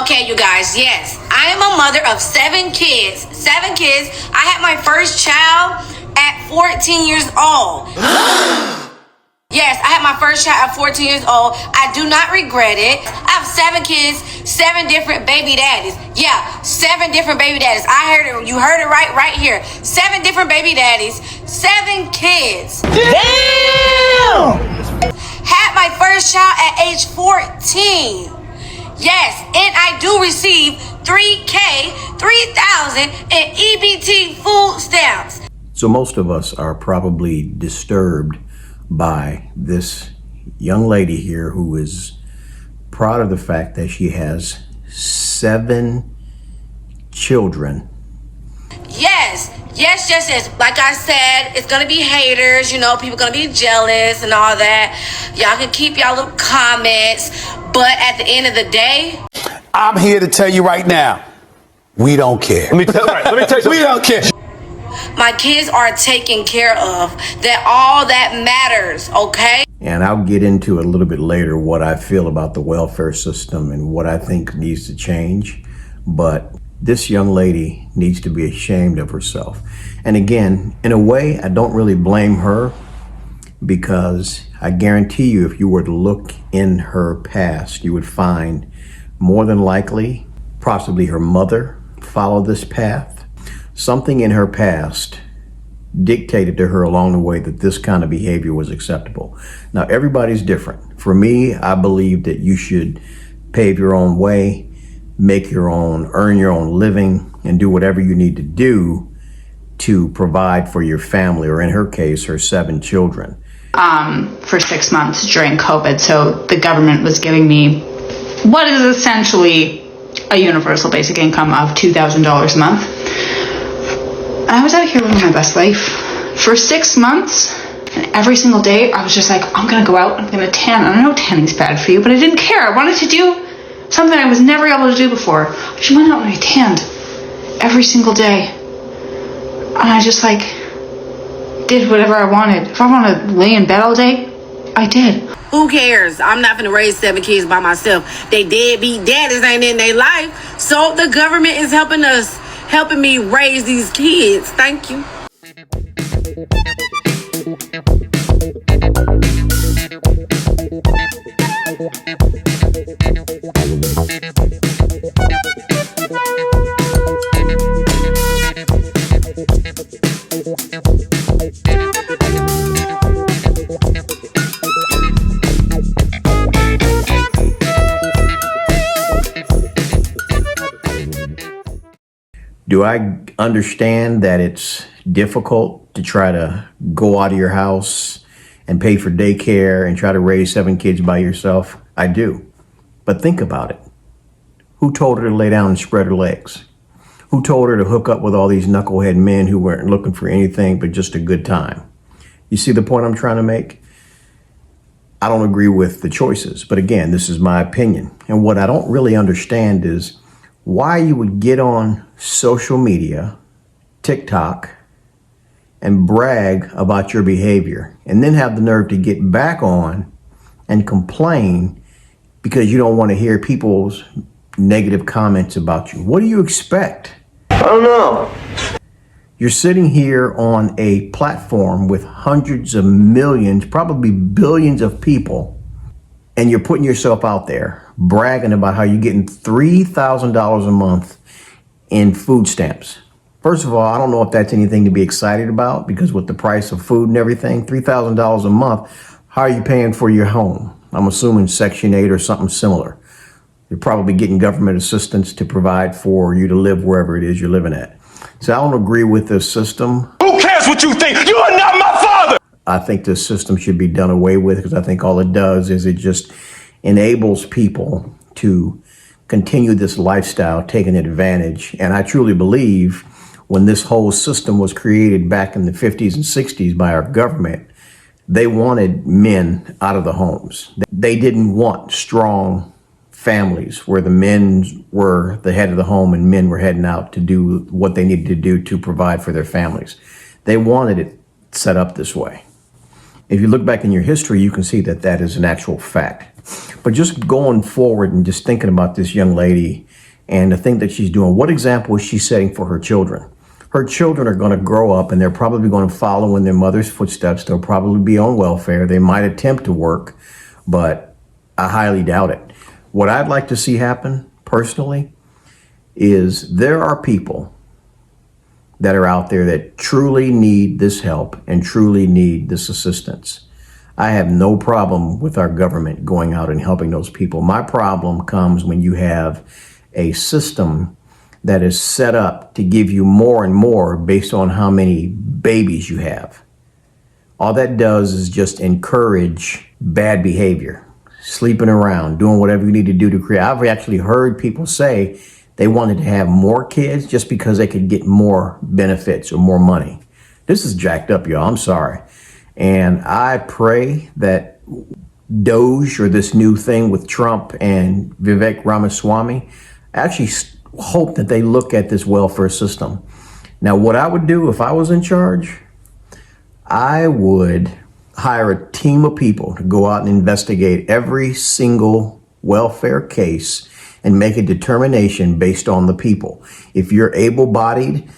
Okay, you guys, yes. I am a mother of 7 kids. 7 kids. I had my first child at 14 years old. Yes, I had my first child at 14 years old. I do not regret it. I have 7 kids, 7 different baby daddies. Yeah, 7 different baby daddies. I heard it. You heard it right here. 7 different baby daddies, 7 kids. Damn! Had my first child at age 14. Yes, and I do receive $3,000 in EBT food stamps. So most of us are probably disturbed by this young lady here who is proud of the fact that she has 7 children. Yes. Like I said, it's gonna be haters, people gonna be jealous and all that. Y'all can keep y'all little comments, but at the end of the day, I'm here to tell you right now, we don't care. Let me tell you. We don't care. my kids are taken care of. That all that matters, okay? And I'll get into it a little bit later what I feel about the welfare system and what I think needs to change. But this young lady needs to be ashamed of herself. And again, in a way, I don't really blame her, because I guarantee you, if you were to look in her past, you would find more than likely, possibly her mother followed this path. Something in her past dictated to her along the way that this kind of behavior was acceptable. Now, everybody's different. For me, I believe that you should pave your own way, make your own, earn your own living, and do whatever you need to do to provide for your family, or in her case, her 7 children. For 6 months during COVID. So the government was giving me what is essentially a universal basic income of $2,000 a month. And I was out here living my best life for 6 months. And every single day I was just like, I'm going to go out, I'm going to tan. And I know tanning's bad for you, but I didn't care. I wanted to do something I was never able to do before. I just went out and I tanned every single day. And I just did whatever I wanted. If I want to lay in bed all day, I did. Who cares? I'm not gonna raise 7 kids by myself. They deadbeat daddies ain't in their life. So the government is helping me raise these kids. Thank you. Do I understand that it's difficult to try to go out of your house and pay for daycare and try to raise 7 kids by yourself? I do. But think about it. Who told her to lay down and spread her legs? Who told her to hook up with all these knucklehead men who weren't looking for anything but just a good time? You see the point I'm trying to make? I don't agree with the choices, but again, this is my opinion. And what I don't really understand is why you would get on social media, TikTok, and brag about your behavior, and then have the nerve to get back on and complain because you don't want to hear people's negative comments about you. What do you expect? I don't know. You're sitting here on a platform with hundreds of millions, probably billions of people, and you're putting yourself out there bragging about how you're getting $3,000 a month in food stamps. First of all, I don't know if that's anything to be excited about, because with the price of food and everything, $3,000 a month, how are you paying for your home? I'm assuming Section 8 or something similar. You're probably getting government assistance to provide for you to live wherever it is you're living at. So I don't agree with this system. Who cares what you think? You are not my father! I think this system should be done away with, because I think all it does is it just enables people to continue this lifestyle, taking advantage. And I truly believe when this whole system was created back in the 50s and 60s by our government, they wanted men out of the homes. They didn't want strong families where the men were the head of the home and men were heading out to do what they needed to do to provide for their families. They wanted it set up this way. If you look back in your history, you can see that that is an actual fact. But just going forward and just thinking about this young lady and the thing that she's doing, what example is she setting for her children? Her children are going to grow up and they're probably going to follow in their mother's footsteps. They'll probably be on welfare. They might attempt to work, but I highly doubt it. What I'd like to see happen personally is there are people that are out there that truly need this help and truly need this assistance. I have no problem with our government going out and helping those people. My problem comes when you have a system that is set up to give you more and more based on how many babies you have. All that does is just encourage bad behavior, sleeping around, doing whatever you need to do to create. I've actually heard people say they wanted to have more kids just because they could get more benefits or more money. This is jacked up, y'all. I'm sorry. And I pray that Doge, or this new thing with Trump and Vivek Ramaswamy, actually hope that they look at this welfare system. Now, what I would do if I was in charge, I would hire a team of people to go out and investigate every single welfare case and make a determination based on the people. If you're able-bodied,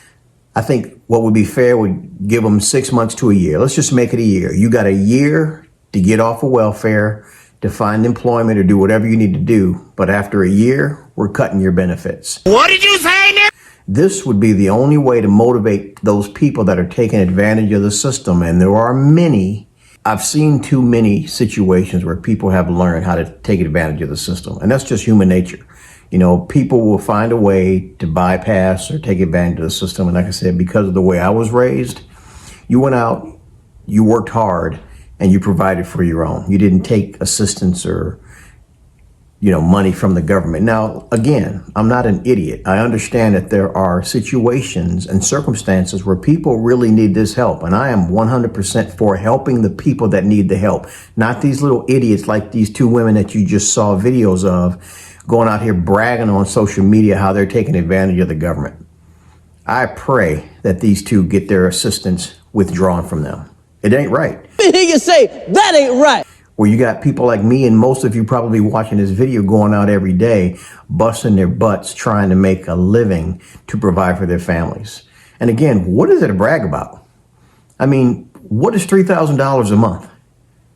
I think what would be fair would give them 6 months to a year. Let's just make it a year. You got a year to get off of welfare, to find employment or do whatever you need to do. But after a year, we're cutting your benefits. What did you say now? This would be the only way to motivate those people that are taking advantage of the system. And there are many. I've seen too many situations where people have learned how to take advantage of the system. And that's just human nature. You know, people will find a way to bypass or take advantage of the system. And like I said, because of the way I was raised, you went out, you worked hard, and you provided for your own. You didn't take assistance or, money from the government. Now, again, I'm not an idiot. I understand that there are situations and circumstances where people really need this help. And I am 100% for helping the people that need the help, not these little idiots like these two women that you just saw videos of going out here bragging on social media how they're taking advantage of the government. I pray that these two get their assistance withdrawn from them. It ain't right. Hear you say, that ain't right. Where you got people like me and most of you probably watching this video going out every day, busting their butts, trying to make a living to provide for their families. And again, what is it to brag about? I mean, what is $3,000 a month?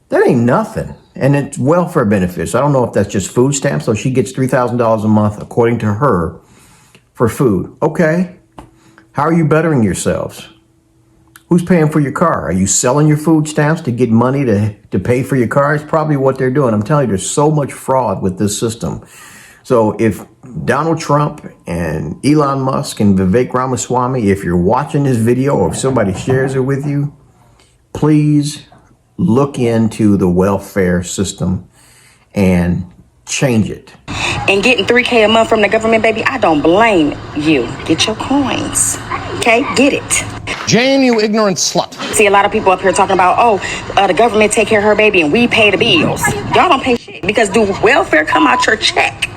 That ain't nothing. And it's welfare benefits. I don't know if that's just food stamps, so she gets $3,000 a month, according to her, for food. Okay. How are you bettering yourselves? Who's paying for your car? Are you selling your food stamps to get money to pay for your car? It's probably what they're doing. I'm telling you, there's so much fraud with this system. So if Donald Trump and Elon Musk and Vivek Ramaswamy, if you're watching this video or if somebody shares it with you, please look into the welfare system and change it. And getting $3K a month from the government, baby, I don't blame you. Get your coins. Okay? Get it. Jane, you ignorant slut. See, a lot of people up here talking about, the government take care of her baby and we pay the bills. Y'all don't pay shit because do welfare come out your check?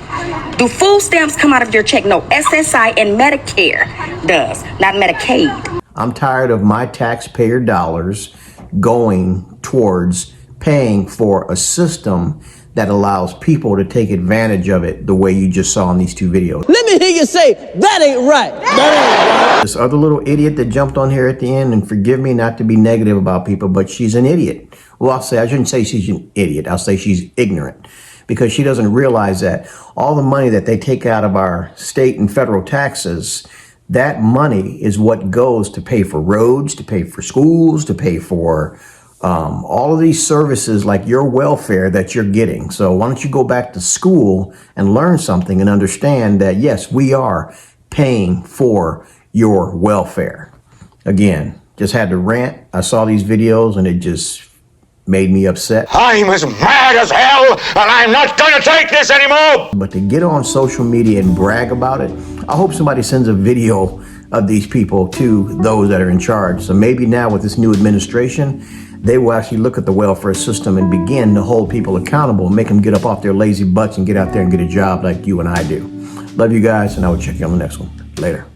Do food stamps come out of your check? No, SSI and Medicare does, not Medicaid. I'm tired of my taxpayer dollars going towards paying for a system that allows people to take advantage of it the way you just saw in these two videos. Let me hear you say, that ain't right. This other little idiot that jumped on here at the end, and forgive me not to be negative about people, but she's an idiot. Well, I shouldn't say she's an idiot. I'll say she's ignorant because she doesn't realize that all the money that they take out of our state and federal taxes, that money is what goes to pay for roads, to pay for schools, to pay for all of these services like your welfare that you're getting. So why don't you go back to school and learn something and understand that, yes, we are paying for your welfare. Again, just had to rant. I saw these videos and it just made me upset. I'm as mad as hell, and I'm not gonna take this anymore! But to get on social media and brag about it, I hope somebody sends a video of these people to those that are in charge. So maybe now with this new administration, they will actually look at the welfare system and begin to hold people accountable and make them get up off their lazy butts and get out there and get a job like you and I do. Love you guys, and I will check you on the next one. Later.